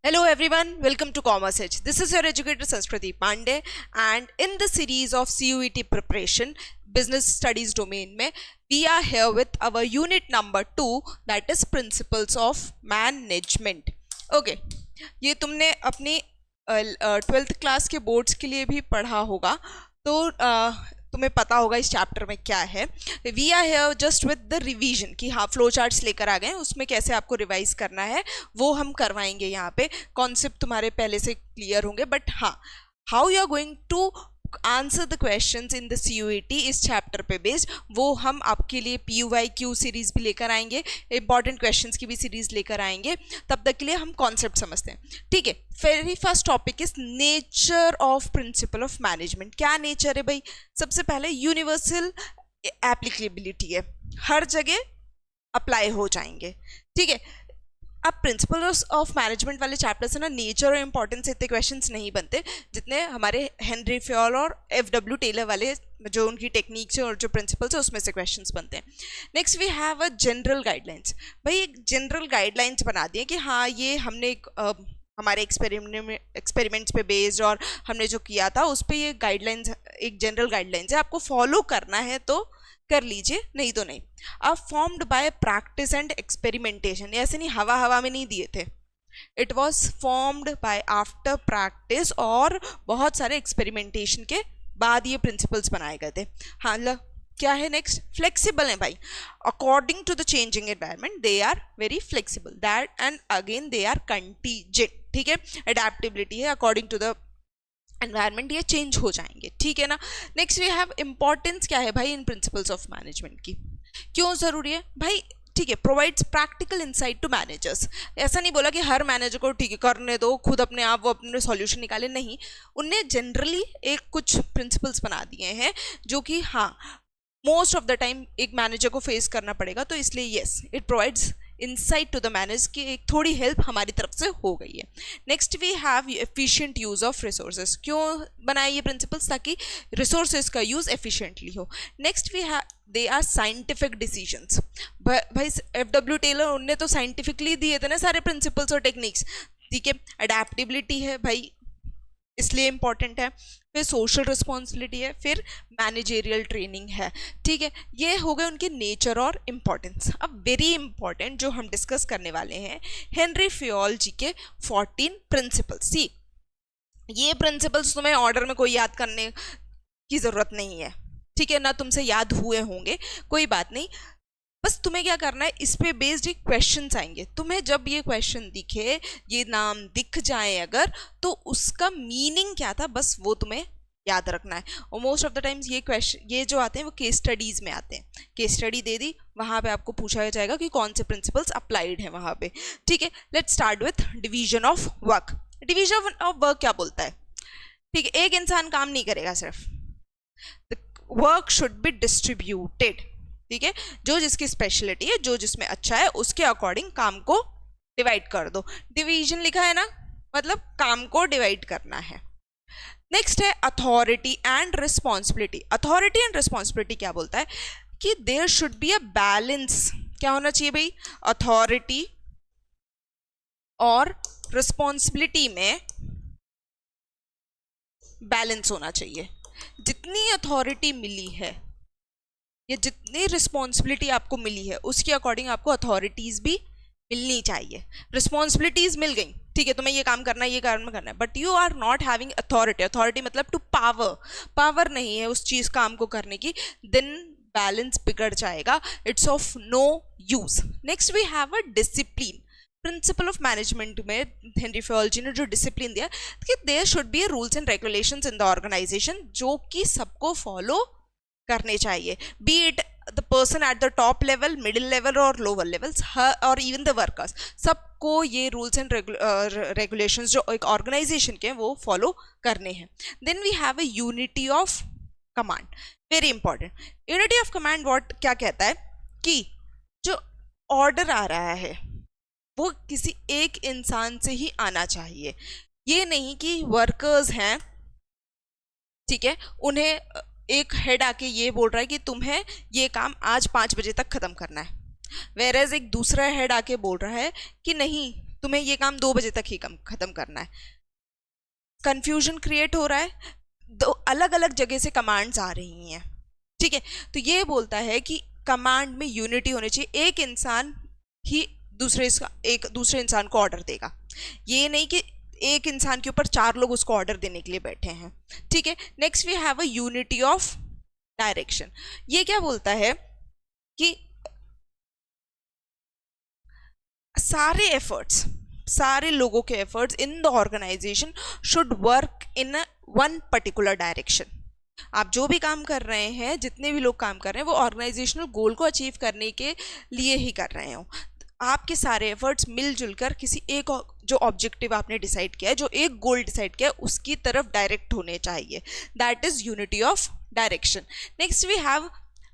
Hello everyone, welcome to Commerce Edge. This is your educator Sanskriti Pandey, and in the series of CUET preparation, business studies domain में, we are here with our unit number 2, that is principles of management. Okay, ये तुमने अपनी 12th class के boards के लिए भी पढ़ा होगा, तो तुम्हें पता होगा इस चैप्टर में क्या है. We are here just with the revision कि हाँ फ्लो चार्ट्स लेकर आ गए हैं, उसमें कैसे आपको रिवाइज करना है वो हम करवाएंगे. यहाँ पे कॉन्सेप्ट तुम्हारे पहले से क्लियर होंगे, बट हाँ how you are going to answer the questions in the CUET इस चैप्टर पे बेस्ड वो हम आपके लिए PUIQ सीरीज भी लेकर आएंगे, इंपॉर्टेंट क्वेश्चंस की भी सीरीज लेकर आएंगे. तब तक के लिए हम कॉन्सेप्ट समझते हैं. ठीक है, very first topic is nature of principal of management. क्या नेचर है भाई? सबसे पहले यूनिवर्सल एप्लीकेबिलिटी है, हर जगह अप्लाई हो जाएंगे. ठीक है, अब प्रिंसिपल्स ऑफ मैनेजमेंट वाले चैप्टर से ना नेचर और इंपॉर्टेंस इतने क्वेश्चंस नहीं बनते जितने हमारे हेनरी फ्योल और FW टेलर वाले जो उनकी टेक्निक्स और जो प्रिंसिपल्स है उसमें से क्वेश्चंस बनते हैं. Next we have a general guidelines. भाई एक जनरल गाइडलाइंस बना दिए कि हाँ ये हमने हमारे एक्सपेरिमेंट्स पे बेस्ड और हमने जो किया था उस पर ये गाइडलाइंस एक जनरल गाइडलाइंस है, आपको फॉलो करना है तो कर लीजिए, नहीं तो नहीं. अब formed by practice and experimentation, ऐसे नहीं हवा हवा में नहीं दिए थे. It was formed by after practice और बहुत सारे एक्सपेरिमेंटेशन के बाद ये प्रिंसिपल्स बनाए गए थे. हाँ क्या है नेक्स्ट? फ्लेक्सिबल है भाई. According to the changing environment they are very flexible. That and again they are contingent. ठीक है, अडेप्टेबिलिटी है, अकॉर्डिंग टू द एनवायरनमेंट ये चेंज हो जाएंगे. ठीक है ना. नेक्स्ट वी हैव इंपॉर्टेंस क्या है भाई इन प्रिंसिपल्स ऑफ मैनेजमेंट की, क्यों जरूरी है भाई? ठीक है, provides practical insight to managers. ऐसा नहीं बोला कि हर मैनेजर को ठीक है करने दो, खुद अपने आप वो अपने सॉल्यूशन निकाले, नहीं. उनने जनरली एक कुछ प्रिंसिपल्स बना दिए हैं जो कि हाँ मोस्ट ऑफ द टाइम एक मैनेजर को फेस करना पड़ेगा, तो इसलिए yes it provides insight to the manager की एक थोड़ी हेल्प हमारी तरफ से हो गई है. Next we have efficient use of resources. क्यों बनाए ये प्रिंसिपल्स? ताकि रिसोर्सेज का यूज एफिशिएंटली हो. Next we have they are scientific decisions. भाई FW टेलर उनने तो साइंटिफिकली दिए थे ना सारे प्रिंसिपल्स और टेक्निक्स. ठीक है, अडेप्टेबिलिटी है भाई इसलिए इंपॉर्टेंट है, फिर सोशल रिस्पॉन्सिबिलिटी है, फिर मैनेजेरियल ट्रेनिंग है. ठीक है, ये हो गए उनके नेचर और इम्पॉर्टेंस. अब वेरी इंपॉर्टेंट जो हम डिस्कस करने वाले हैं हेनरी फ्योल जी के 14 प्रिंसिपल्स. सी ये प्रिंसिपल्स तुम्हें ऑर्डर में कोई याद करने की जरूरत नहीं है. ठीक है ना, तुमसे याद हुए होंगे, कोई बात नहीं. बस तुम्हें क्या करना है, इस पे बेस्ड एक क्वेश्चंस आएंगे. तुम्हें जब ये क्वेश्चन दिखे, ये नाम दिख जाए अगर, तो उसका मीनिंग क्या था बस वो तुम्हें याद रखना है. और मोस्ट ऑफ द टाइम्स ये क्वेश्चन ये जो आते हैं वो केस स्टडीज में आते हैं. केस स्टडी दे दी, वहाँ पे आपको पूछा जाएगा कि कौन से प्रिंसिपल्स अप्लाइड हैं वहाँ पे. ठीक है, let's start with division of work. Division of work क्या बोलता है? ठीक है, एक इंसान काम नहीं करेगा सिर्फ, वर्क शुड बी डिस्ट्रीब्यूटेड. ठीक है, जो जिसकी स्पेशलिटी है, जो जिसमें अच्छा है, उसके अकॉर्डिंग काम को डिवाइड कर दो. डिवीजन लिखा है ना, मतलब काम को डिवाइड करना है. नेक्स्ट है authority and responsibility. Authority and responsibility क्या बोलता है कि there should be a balance. क्या होना चाहिए भाई? अथॉरिटी और रिस्पॉन्सिबिलिटी में बैलेंस होना चाहिए. जितनी अथॉरिटी मिली है या जितनी रिस्पॉन्सिबिलिटी आपको मिली है उसके अकॉर्डिंग आपको अथॉरिटीज भी मिलनी चाहिए. रिस्पॉन्सिबिलिटीज मिल गई, ठीक है, तुम्हें ये काम करना है, ये काम करना है, but you are not having authority. Authority मतलब टू पावर नहीं है उस चीज काम को करने की, देन बैलेंस बिगड़ जाएगा. It's of no use. Next we have a discipline. Principle of management में हेनरी फ्योल जी ने जो डिसिप्लिन दिया कि there should be rules and regulations in the organisation जो कि सबको फॉलो करने चाहिए. Be it the person at the top level, middle level और लोअर लेवल्स, और इवन द वर्कर्स, सबको ये रूल्स एंड रेगुलेशंस जो एक ऑर्गेनाइजेशन के हैं वो फॉलो करने हैं. Then we have a unity of command. Very important. Unity of command what क्या कहता है कि जो ऑर्डर आ रहा है वो किसी एक इंसान से ही आना चाहिए. ये नहीं कि वर्कर्स हैं, ठीक है, उन्हें एक हेड आके ये बोल रहा है कि तुम्हें ये काम आज 5 बजे तक ख़त्म करना है, वेरेज एक दूसरा हेड आके बोल रहा है कि नहीं तुम्हें ये काम 2 बजे तक ही खत्म करना है। कंफ्यूजन क्रिएट हो रहा है, दो अलग अलग जगह से कमांड्स आ रही हैं, ठीक है। तो ये बोलता है कि कमांड में यूनिटी होनी चाहिए, एक इंसान ही एक दूसरे इंसान को ऑर्डर देगा, ये नहीं कि एक इंसान के ऊपर 4 लोग उसको ऑर्डर देने के लिए बैठे हैं, ठीक है। Next we have a unity of direction. ये क्या बोलता है कि सारे लोगों के efforts in the organisation should work in one particular direction. आप जो भी काम कर रहे हैं, जितने भी लोग काम कर रहे हैं, वो ऑर्गेनाइजेशनल गोल को अचीव करने के लिए ही कर रहे हो। आपके सारे एफर्ट्स मिलजुल कर किसी एक जो ऑब्जेक्टिव आपने डिसाइड किया है, जो एक गोल डिसाइड किया है, उसकी तरफ डायरेक्ट होने चाहिए। That is unity of direction. Next we have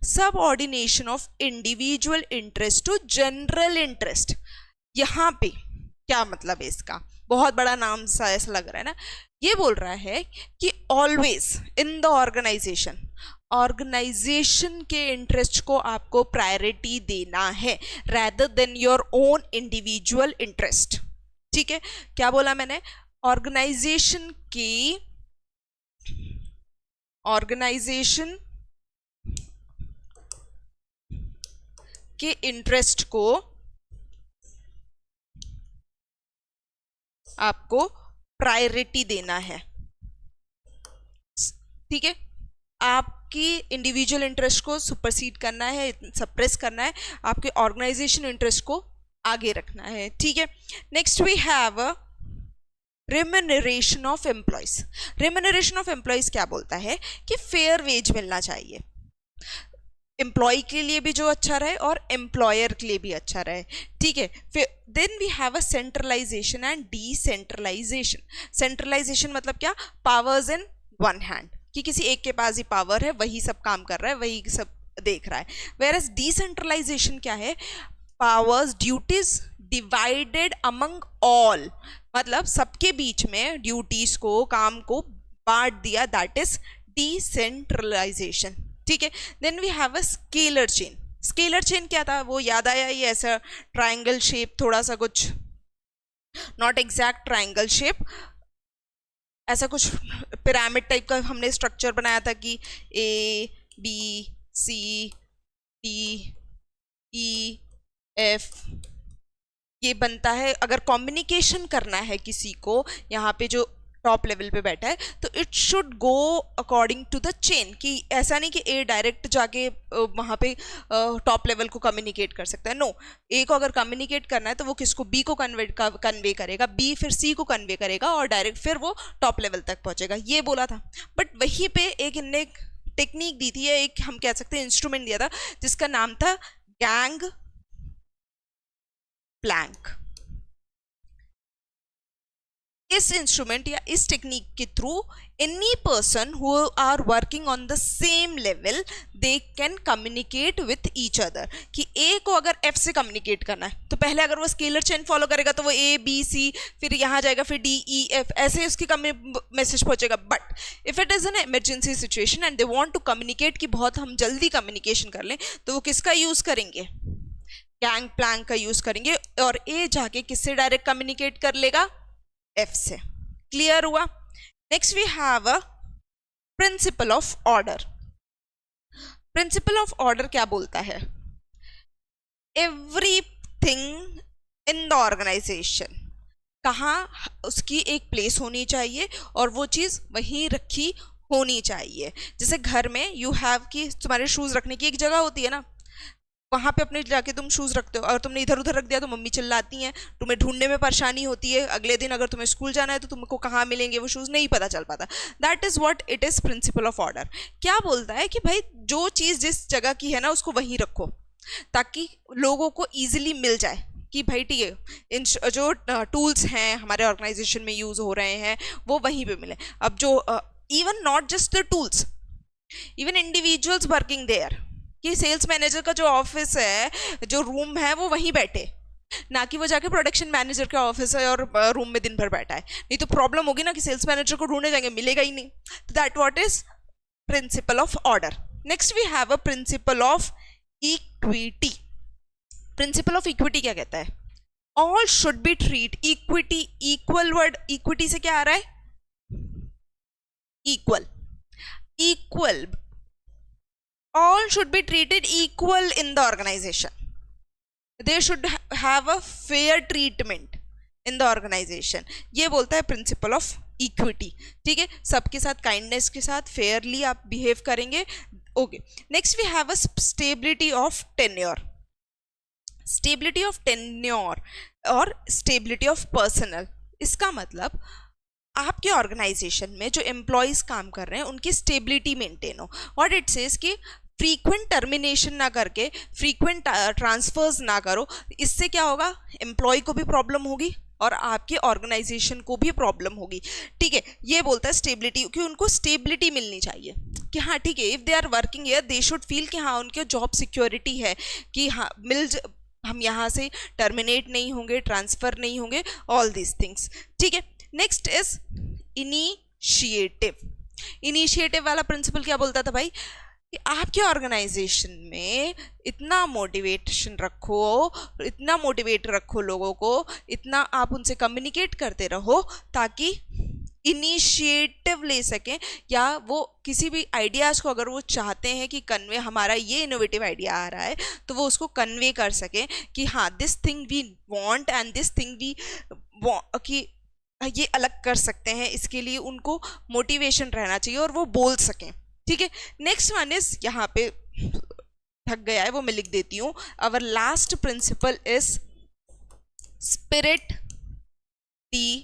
subordination of individual interest to general interest. यहाँ पे क्या मतलब है इसका? बहुत बड़ा नाम सा ऐसा लग रहा है ना। ये बोल रहा है कि ऑलवेज इन द ऑर्गेनाइजेशन के इंटरेस्ट को आपको प्रायोरिटी देना है rather than your own individual interest, ठीक है। क्या बोला मैंने? ऑर्गेनाइजेशन के इंटरेस्ट को आपको प्रायोरिटी देना है, ठीक है। आपकी इंडिविजुअल इंटरेस्ट को सुपरसीड करना है, सप्रेस करना है, आपके ऑर्गेनाइजेशन इंटरेस्ट को आगे रखना है, ठीक है। Next we have remuneration of employees. Remuneration of employees क्या बोलता है कि फेयर वेज मिलना चाहिए, एम्प्लॉय के लिए भी जो अच्छा रहे और एम्प्लॉयर के लिए भी अच्छा रहे, ठीक है। फिर then we have a centralisation and decentralisation. Centralisation मतलब क्या? पावर्स इन वन हैंड, कि किसी एक के पास ही पावर है, वही सब काम कर रहा है, वही सब देख रहा है। वेयरएज डिसेंट्रलाइजेशन क्या है? Powers, duties divided among all, मतलब सबके बीच में ड्यूटीज को, काम को बांट दिया, दैट इज डिसेंट्रलाइजेशन, ठीक है। Then we have a scalar chain. Scalar chain क्या था? वो याद आया? ये ऐसा ट्राइंगल शेप, थोड़ा सा कुछ नॉट एग्जैक्ट ट्राइंगल शेप, ऐसा कुछ पिरामिड टाइप का हमने स्ट्रक्चर बनाया था कि A B C D E F ये बनता है। अगर कम्युनिकेशन करना है किसी को, यहाँ पे जो टॉप लेवल पे बैठा है, तो it should go according to the chain, कि ऐसा नहीं कि ए डायरेक्ट जाके वहाँ पे टॉप लेवल को कम्युनिकेट कर सकता है। नो, ए को अगर कम्युनिकेट करना है तो वो किसको? बी को कन्वे करेगा, बी फिर सी को कन्वे करेगा और डायरेक्ट फिर वो टॉप लेवल तक पहुँचेगा, ये बोला था। बट वहीं पे एक इनने टेक्निक दी थी, एक हम कह सकते हैं इंस्ट्रूमेंट दिया था, जिसका नाम था गैंग प्लैंक। इस इंस्ट्रूमेंट या इस टेक्निक के through any person who are working on the same level they can communicate with each other. कि ए को अगर एफ से कम्युनिकेट करना है तो पहले अगर वो स्केलर चेन फॉलो करेगा तो वो ए बी सी फिर यहाँ जाएगा, फिर डी ई एफ, ऐसे उसकी मैसेज पहुंचेगा। But if it is an emergency situation and they want to communicate कि बहुत हम जल्दी कम्युनिकेशन कर लें, तो वो किसका यूज करेंगे? गैंग प्लैंक का यूज करेंगे, और ए जाके किससे डायरेक्ट कम्युनिकेट कर लेगा? F से। क्लियर हुआ? Next we have a principle of order. Principle of order क्या बोलता है? एवरीथिंग इन द ऑर्गेनाइजेशन, कहाँ उसकी एक प्लेस होनी चाहिए और वो चीज़ वहीं रखी होनी चाहिए। जैसे घर में यू हैव कि तुम्हारे शूज़ रखने की एक जगह होती है ना, वहाँ पे अपने जाके तुम शूज़ रखते हो, अगर तुमने इधर उधर रख दिया तो मम्मी चिल्लाती हैं, तुम्हें ढूंढने में परेशानी होती है, अगले दिन अगर तुम्हें स्कूल जाना है तो तुमको कहाँ मिलेंगे वो शूज़, नहीं पता चल पाता। That is what it is principal of order. क्या बोलता है कि भाई जो चीज़ जिस जगह की है ना उसको वहीं रखो, ताकि लोगों को ईजिली मिल जाए कि भाई ठीक है, इन जो टूल्स हैं हमारे ऑर्गेनाइजेशन में यूज़ हो रहे हैं वो वहीं पर मिले। अब जो even not just the tools, even individuals working there, कि सेल्स मैनेजर का जो ऑफिस है, जो रूम है, वो वहीं बैठे, ना कि वो जाके प्रोडक्शन मैनेजर का ऑफिस है और रूम में दिन भर बैठा है। नहीं तो प्रॉब्लम होगी ना कि सेल्स मैनेजर को ढूंढने जाएंगे, मिलेगा ही नहीं। That what is principle of order. Next we have a principle of equity. Principle of equity क्या कहता है? All should be treat equity, equal word equity से क्या आ रहा है? Equal, equal, all should be treated equal in the organization. They should have a fair treatment in the organization. ये बोलता है प्रिंसिपल ऑफ इक्विटी. ठीक है, सबके साथ काइंडनेस के साथ फेयरली आप बिहेव करेंगे. Okay, next we have a stability of tenure. Stability of tenure और स्टेबिलिटी ऑफ पर्सनल. इसका मतलब आपके ऑर्गेनाइजेशन में जो एम्प्लॉयज काम कर रहे हैं उनकी स्टेबिलिटी मेंटेन हो. व्हाट इट सेज कि फ्रीक्वेंट टर्मिनेशन ना करके फ्रीक्वेंट ट्रांसफर्स ना करो. इससे क्या होगा? एम्प्लॉय को भी प्रॉब्लम होगी और आपके ऑर्गेनाइजेशन को भी प्रॉब्लम होगी. ठीक है, ये बोलता है स्टेबिलिटी, कि उनको स्टेबिलिटी मिलनी चाहिए कि हाँ ठीक है, if they are working here they should feel कि हाँ उनके जॉब सिक्योरिटी है, कि हाँ हम यहाँ से टर्मिनेट नहीं होंगे, ट्रांसफ़र नहीं होंगे, ऑल दीज थिंग्स. ठीक है, नेक्स्ट इज इनिशिएटिव. इनिशिएटिव वाला प्रिंसिपल क्या बोलता था भाई? कि आपके ऑर्गेनाइजेशन में इतना मोटिवेशन रखो, इतना मोटिवेट रखो लोगों को, इतना आप उनसे कम्युनिकेट करते रहो ताकि इनिशिएटिव ले सकें, या वो किसी भी आइडियाज़ को अगर वो चाहते हैं कि कन्वे, हमारा ये इनोवेटिव आइडिया आ रहा है, तो वो उसको कन्वे कर सकें कि हाँ this thing we want and this thing we कि ये अलग कर सकते हैं. इसके लिए उनको मोटिवेशन रहना चाहिए और वो बोल सकें. ठीक है, नेक्स्ट वन इज, यहाँ पे थक गया है वो मैं लिख देती हूँ. Our last principle is spirit de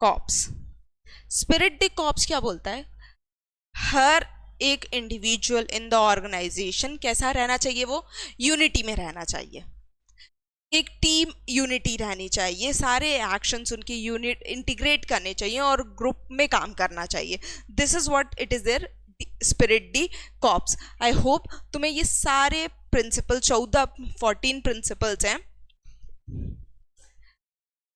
corps. Spirit de corps क्या बोलता है? हर एक इंडिविजुअल इन द ऑर्गेनाइजेशन कैसा रहना चाहिए? वो यूनिटी में रहना चाहिए, एक टीम यूनिटी रहनी चाहिए, सारे एक्शंस उनकी यूनिट इंटीग्रेट करने चाहिए और ग्रुप में काम करना चाहिए. This is what it is their spirit de corps. I hope तुम्हें ये सारे प्रिंसिपल 14 प्रिंसिपल्स हैं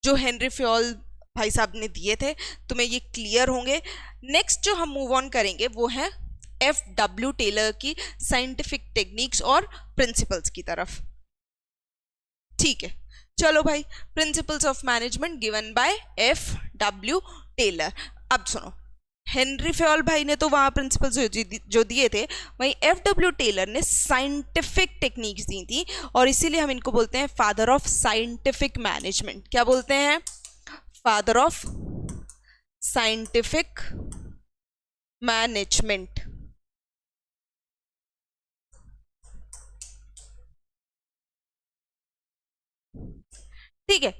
जो हेनरी फ्योल भाई साहब ने दिए थे, तुम्हें ये क्लियर होंगे. नेक्स्ट जो हम मूव ऑन करेंगे वो है FW टेलर की साइंटिफिक टेक्निक्स और प्रिंसिपल्स की तरफ. ठीक है, चलो भाई, principles of management given by FW Taylor. अब सुनो, हेनरी फ्योल भाई ने तो वहाँ प्रिंसिपल्स जो दिए थे, वहीं FW टेलर ने साइंटिफिक टेक्निक्स दी थी, और इसीलिए हम इनको बोलते हैं फादर ऑफ साइंटिफिक मैनेजमेंट. क्या बोलते हैं? Father of scientific management. ठीक है,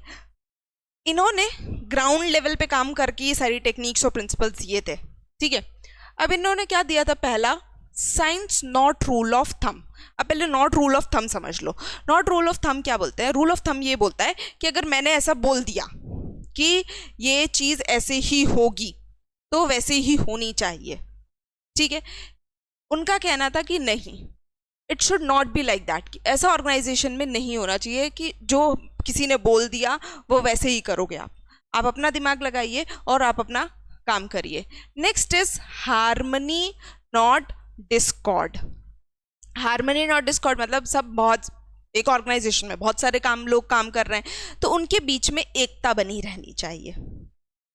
इन्होंने ग्राउंड लेवल पे काम करके ये सारी टेक्निक्स और प्रिंसिपल्स दिए थे. ठीक है, अब इन्होंने क्या दिया था? पहला, science not rule of thumb. अब पहले नॉट रूल ऑफ थंब समझ लो. नॉट रूल ऑफ थंब क्या बोलते हैं? रूल ऑफ थंब ये बोलता है कि अगर मैंने ऐसा बोल दिया कि ये चीज़ ऐसे ही होगी तो वैसे ही होनी चाहिए. ठीक है, उनका कहना था कि नहीं, it should not be like that. ऐसा ऑर्गेनाइजेशन में नहीं होना चाहिए कि जो किसी ने बोल दिया वो वैसे ही करोगे. आप अपना दिमाग लगाइए और आप अपना काम करिए. Next is harmony not Discord. Harmony not Discord मतलब सब बहुत, एक ऑर्गेनाइजेशन में बहुत सारे लोग काम कर रहे हैं, तो उनके बीच में एकता बनी रहनी चाहिए,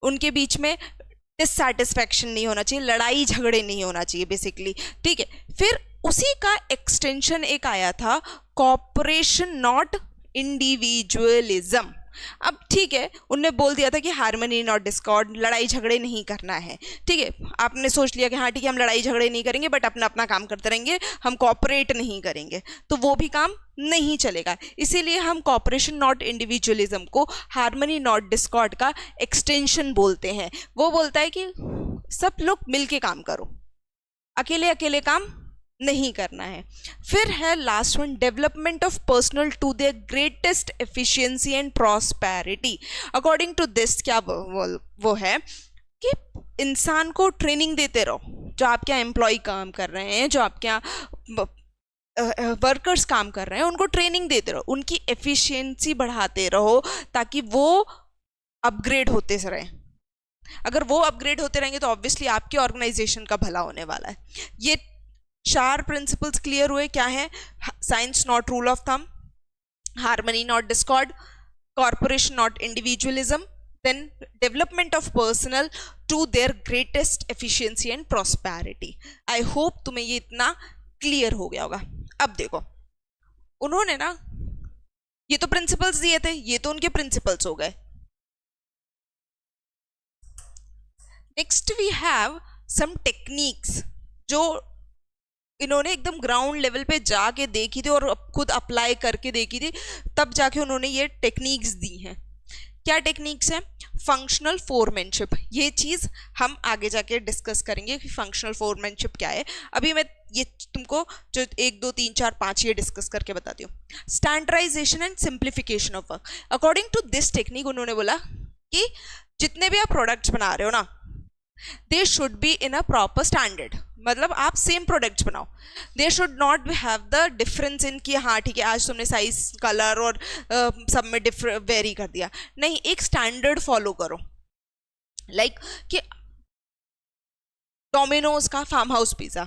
उनके बीच में डिससैटिस्फैक्शन नहीं होना चाहिए, लड़ाई झगड़े नहीं होना चाहिए बेसिकली. ठीक है, फिर उसी का एक्सटेंशन एक आया था, कॉपरेशन नॉट इंडिविजुअलिज्म. अब ठीक है, उनने बोल दिया था कि हार्मनी नॉट डिस्कॉर्ड, लड़ाई झगड़े नहीं करना है. ठीक है, आपने सोच लिया कि हाँ ठीक है हम लड़ाई झगड़े नहीं करेंगे, बट अपना अपना काम करते रहेंगे, हम कॉपरेट नहीं करेंगे, तो वो भी काम नहीं चलेगा. इसीलिए हम कॉपरेशन नॉट इंडिविजुअलिज्म को हार्मनी नॉट डिस्कॉर्ड का एक्सटेंशन बोलते हैं. वो बोलता है कि सब लोग मिलके काम करो, अकेले अकेले काम नहीं करना है. फिर है last one, development of personnel to their greatest efficiency and prosperity. According to this क्या वो है कि इंसान को ट्रेनिंग देते रहो, जो आपके यहाँ एम्प्लॉय काम कर रहे हैं, जो आपके यहाँ वर्कर्स काम कर रहे हैं, उनको ट्रेनिंग देते रहो, उनकी एफिशिएंसी बढ़ाते रहो ताकि वो अपग्रेड होते रहें. अगर वो अपग्रेड होते रहेंगे तो ऑब्वियसली आपके ऑर्गेनाइजेशन का भला होने वाला है. ये 4 प्रिंसिपल्स क्लियर हुए. क्या है? Science not rule of thumb, harmony not discord, corporation not individualism, then development of personal to their greatest efficiency and prosperity. I hope तुम्हें ये इतना क्लियर हो गया होगा. अब देखो, उन्होंने ना ये तो प्रिंसिपल्स दिए थे, ये तो उनके प्रिंसिपल्स हो गए. Next we have some techniques जो इन्होंने एकदम ग्राउंड लेवल पे जाके देखी थी और खुद अप्लाई करके देखी थी, तब जाके उन्होंने ये टेक्निक्स दी हैं. क्या टेक्निक्स हैं? Functional foremanship. ये चीज़ हम आगे जाके डिस्कस करेंगे कि फंक्शनल फोरमैनशिप क्या है. अभी मैं ये तुमको जो 1 2 3 4 5 ये डिस्कस करके बताती हूँ. Standardisation and simplification of work. According to this technique उन्होंने बोला कि जितने भी आप प्रोडक्ट्स बना रहे हो ना, they should be in a proper standard. मतलब आप सेम प्रोडक्ट्स बनाओ. They should not have the difference in कि हाँ ठीक है आज तुमने साइज कलर और सब में वेरी कर दिया. नहीं, एक स्टैंडर्ड फॉलो करो. लाइक कि डोमिनोज का फार्म हाउस पिज्जा,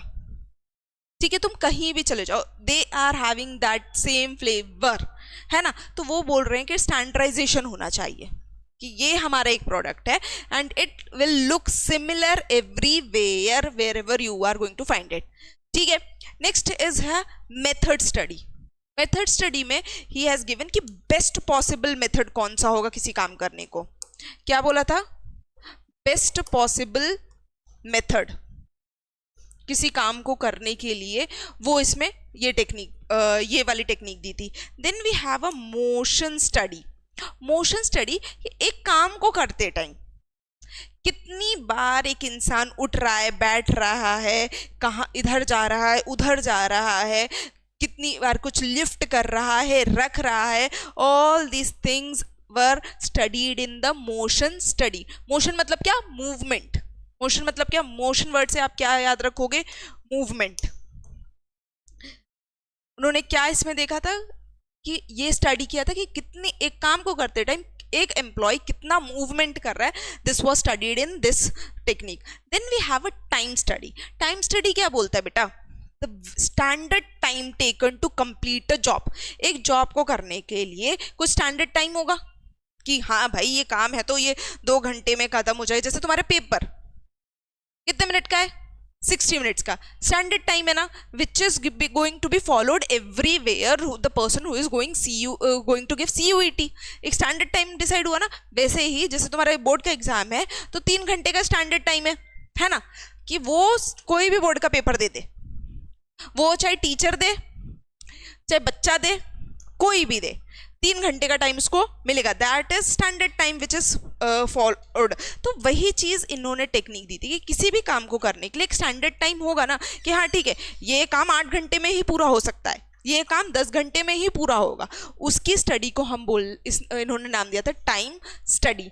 ठीक है, तुम कहीं भी चले जाओ, they are having that same flavour, है ना. तो वो बोल रहे हैं कि स्टैंडर्डाइजेशन होना चाहिए कि ये हमारा एक प्रोडक्ट है and it will look similar everywhere wherever you are going to find it. ठीक है. नेक्स्ट इज है मेथड स्टडी. मेथड स्टडी में ही हैज गिवन कि बेस्ट पॉसिबल मेथड कौन सा होगा किसी काम करने को. क्या बोला था? बेस्ट पॉसिबल मेथड किसी काम को करने के लिए, वो इसमें ये टेक्निक ये वाली टेक्निक दी थी. Then we have a motion study. Motion study, एक काम को करते टाइम कितनी बार एक इंसान उठ रहा है, बैठ रहा है, कहाँ इधर जा रहा है, उधर जा रहा है, कितनी बार कुछ लिफ्ट कर रहा है, रख रहा है. All these things were studied in the motion study. Motion मतलब क्या? मूवमेंट. मोशन मतलब क्या? मोशन वर्ड से आप क्या याद रखोगे? मूवमेंट. उन्होंने क्या इसमें देखा था कि ये स्टडी किया था कि कितने एक काम को करते टाइम एक एम्प्लॉय कितना मूवमेंट कर रहा है. This was studied in this technique. Then we have a time study. Time study क्या बोलता है बेटा? The standard time taken to complete a job. एक जॉब को करने के लिए कुछ स्टैंडर्ड टाइम होगा कि हाँ भाई ये काम है तो ये 2 घंटे में खत्म हो जाए. जैसे तुम्हारे पेपर कितने मिनट का है? 60 मिनट्स का स्टैंडर्ड टाइम है ना, which is going to be followed everywhere the person who is going to give CUET. एक स्टैंडर्ड टाइम डिसाइड हुआ ना. वैसे ही जैसे तुम्हारा बोर्ड का एग्जाम है तो 3 घंटे का स्टैंडर्ड टाइम है ना, कि वो कोई भी बोर्ड का पेपर दे दे, वो चाहे टीचर दे चाहे बच्चा दे, कोई भी दे, 3 घंटे का टाइम उसको मिलेगा. That is standard time which is followed. तो वही चीज इन्होंने टेक्निक दी थी कि किसी भी काम को करने के लिए एक स्टैंडर्ड टाइम होगा ना, कि हाँ ठीक है ये काम 8 घंटे में ही पूरा हो सकता है, ये काम 10 घंटे में ही पूरा होगा. उसकी स्टडी को हम इन्होंने नाम दिया था टाइम स्टडी.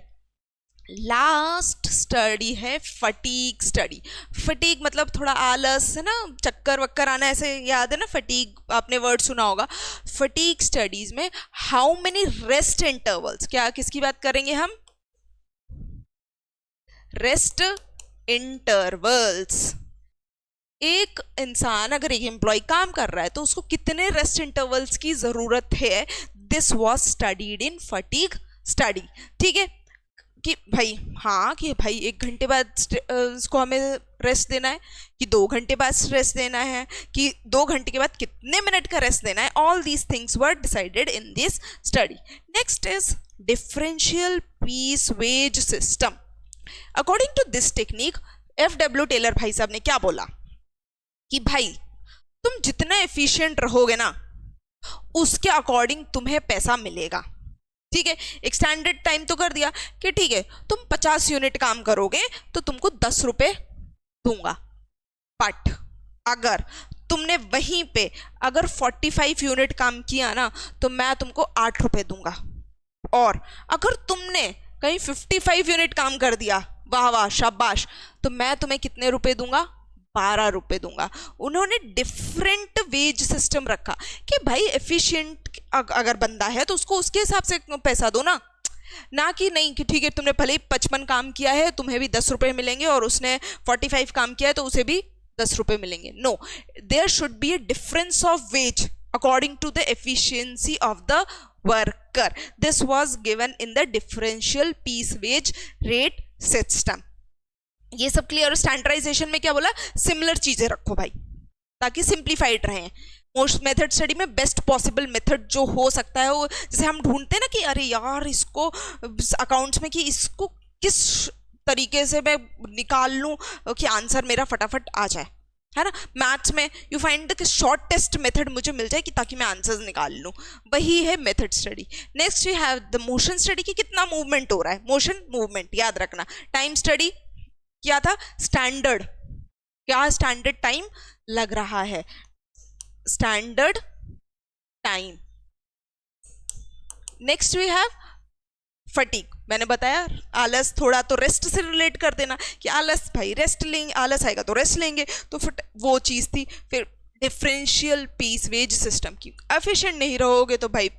लास्ट स्टडी है फटीग स्टडी. फटीग मतलब थोड़ा आलस है ना, चक्कर वक्कर आना, ऐसे याद है ना फटीग, आपने वर्ड सुना होगा. फटीग स्टडीज में हाउ मेनी रेस्ट इंटरवल्स, क्या किसकी बात करेंगे हम? Rest intervals. एक इंसान अगर एक एम्प्लॉय काम कर रहा है तो उसको कितने रेस्ट इंटरवल्स की जरूरत है. This was studied in fatigue study. ठीक है कि भाई हाँ कि भाई 1 घंटे बाद उसको हमें रेस्ट देना है, कि 2 घंटे बाद रेस्ट देना है, कि 2 घंटे के बाद कितने मिनट का रेस्ट देना है. All these things were decided in this study. Next is differential piece wage system. According to this technique FW Taylor भाई साहब ने क्या बोला कि भाई तुम जितना एफिशिएंट रहोगे ना उसके अकॉर्डिंग तुम्हें पैसा मिलेगा. ठीक है, एक स्टैंडर्ड टाइम तो कर दिया कि ठीक है तुम 50 यूनिट काम करोगे तो तुमको 10 रुपए दूंगा. बट अगर तुमने वहीं पे अगर 45 यूनिट काम किया ना तो मैं तुमको 8 रुपए दूंगा. और अगर तुमने कहीं 55 यूनिट काम कर दिया, वाह वाह शाबाश, तो मैं तुम्हें कितने रुपए दूंगा? 12 रुपए दूंगा. उन्होंने डिफरेंट वेज सिस्टम रखा कि भाई एफिशिएंट अगर बंदा है तो उसको उसके हिसाब से पैसा दो ना कि नहीं कि ठीक है तुमने भले ही 55 काम किया है तुम्हें भी 10 रुपए मिलेंगे और उसने 45 काम किया है तो उसे भी 10 रुपए मिलेंगे. No, there should be a difference of wage. according to the efficiency of the worker. This was given in the differential piece wage rate system. ये सब क्लियर. स्टैंडर्डाइजेशन में क्या बोला, सिमिलर चीजें रखो भाई ताकि सिंप्लीफाइड रहे. मोस्ट मेथड स्टडी में बेस्ट पॉसिबल मेथड जो हो सकता है वो, जैसे हम ढूंढते हैं ना कि अरे यार इसको अकाउंट्स में कि इसको किस तरीके से मैं निकाल लूं कि आंसर मेरा फटाफट आ जाए, है ना. मैथ्स में you find the shortest method मुझे मिल जाए कि ताकि मैं आंसर्स निकाल लूं, वही है method study. Next we have the motion study की कितना मूवमेंट हो रहा है, मोशन मूवमेंट याद रखना. टाइम स्टडी क्या था, स्टैंडर्ड, क्या स्टैंडर्ड टाइम लग रहा है, standard time. Next we have fatigue. मैंने बताया आलस, थोड़ा तो रेस्ट से रिलेट कर देना कि आलस भाई रेस्ट लेंगे, आलस आएगा तो रेस्ट लेंगे, तो फिर वो चीज़ थी. फिर डिफरेंशियल पीस वेज सिस्टम की, एफिशिएंट नहीं रहोगे तो भाई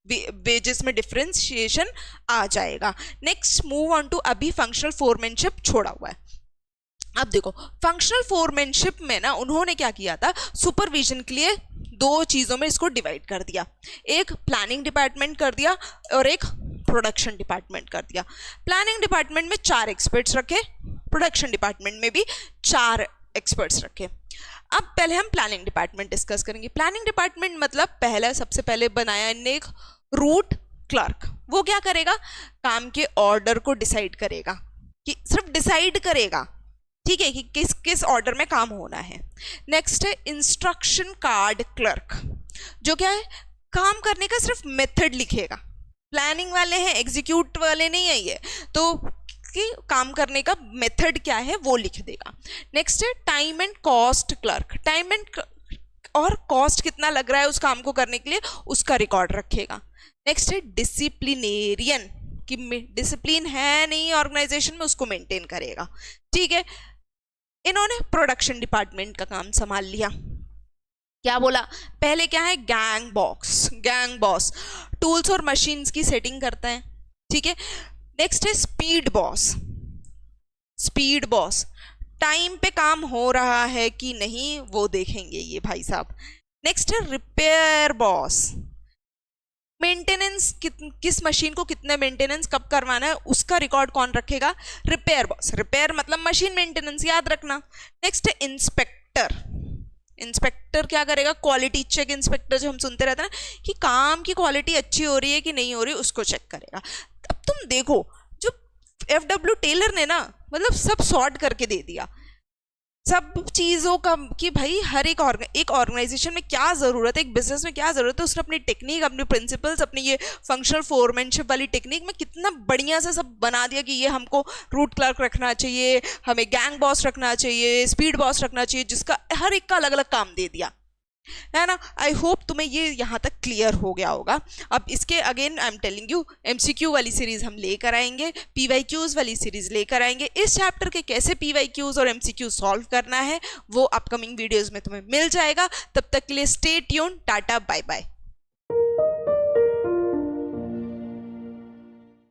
वेजेस में डिफरेंशिएशन आ जाएगा. नेक्स्ट मूव ऑन टू, अभी फंक्शनल फोरमैनशिप छोड़ा हुआ है. अब देखो फंक्शनल फोरमैनशिप में ना उन्होंने क्या किया था, सुपरविजन के लिए दो चीज़ों में इसको डिवाइड कर दिया. एक प्लानिंग डिपार्टमेंट कर दिया और एक प्रोडक्शन डिपार्टमेंट कर दिया. प्लानिंग डिपार्टमेंट में 4 एक्सपर्ट्स रखे, प्रोडक्शन डिपार्टमेंट में भी 4 एक्सपर्ट्स रखे. अब पहले हम प्लानिंग डिपार्टमेंट डिस्कस करेंगे. प्लानिंग डिपार्टमेंट मतलब पहला सबसे पहले बनाया इनने एक रूट क्लर्क. वो क्या करेगा, काम के ऑर्डर को डिसाइड करेगा, कि सिर्फ डिसाइड करेगा, ठीक है, कि किस किस ऑर्डर में काम होना है. नेक्स्ट है इंस्ट्रक्शन कार्ड क्लर्क, जो क्या है, काम करने का सिर्फ मेथड लिखेगा. प्लानिंग वाले हैं, एग्जीक्यूट वाले नहीं है ये, तो कि काम करने का मेथड क्या है वो लिख देगा. नेक्स्ट है time and cost clerk. Time and और कॉस्ट कितना लग रहा है उस काम को करने के लिए, उसका रिकॉर्ड रखेगा. नेक्स्ट है डिसिप्लिनेरियन, कि डिसिप्लिन है नहीं ऑर्गेनाइजेशन में, उसको मेंटेन करेगा. ठीक है, इन्होंने प्रोडक्शन डिपार्टमेंट का काम संभाल लिया. क्या बोला, पहले क्या है, गैंग बॉस टूल्स और मशीन्स की सेटिंग करता है. ठीक है. नेक्स्ट है स्पीड बॉस, टाइम पे काम हो रहा है कि नहीं वो देखेंगे ये भाई साहब. नेक्स्ट है रिपेयर बॉस, मेंटेनेंस किस मशीन को कितने मेंटेनेंस कब करवाना है उसका रिकॉर्ड कौन रखेगा, रिपेयर बॉस. रिपेयर मतलब मशीन मेंटेनेंस, याद रखना. नेक्स्ट है इंस्पेक्टर क्या करेगा, क्वालिटी चेक इंस्पेक्टर जो हम सुनते रहते हैं ना, कि काम की क्वालिटी अच्छी हो रही है कि नहीं हो रही उसको चेक करेगा. अब तुम देखो जो FW टेलर ने ना मतलब सब सॉर्ट करके दे दिया सब चीज़ों का, कि भाई हर एक ऑर्गेनाइजेशन में क्या ज़रूरत है, एक बिजनेस में क्या ज़रूरत है, उसने अपनी टेक्निक, अपनी प्रिंसिपल्स, अपनी ये फंक्शनल फोरमैनशिप वाली टेक्निक में कितना बढ़िया से सब बना दिया कि ये हमको रूट क्लर्क रखना चाहिए, हमें गैंग बॉस रखना चाहिए, स्पीड बॉस रखना चाहिए, जिसका हर एक का अलग अलग काम दे दिया है ना. आई होप तुम्हें ये यहाँ तक क्लियर हो गया होगा. अब इसके again I am telling you, MCQ वाली सीरीज हम लेकर आएंगे, PYQs वाली सीरीज लेकर आएंगे. इस चैप्टर के कैसे PYQs और MCQ सॉल्व करना है वो अपकमिंग वीडियोस में तुम्हें मिल जाएगा. तब तक के लिए stay tune, tata, bye bye.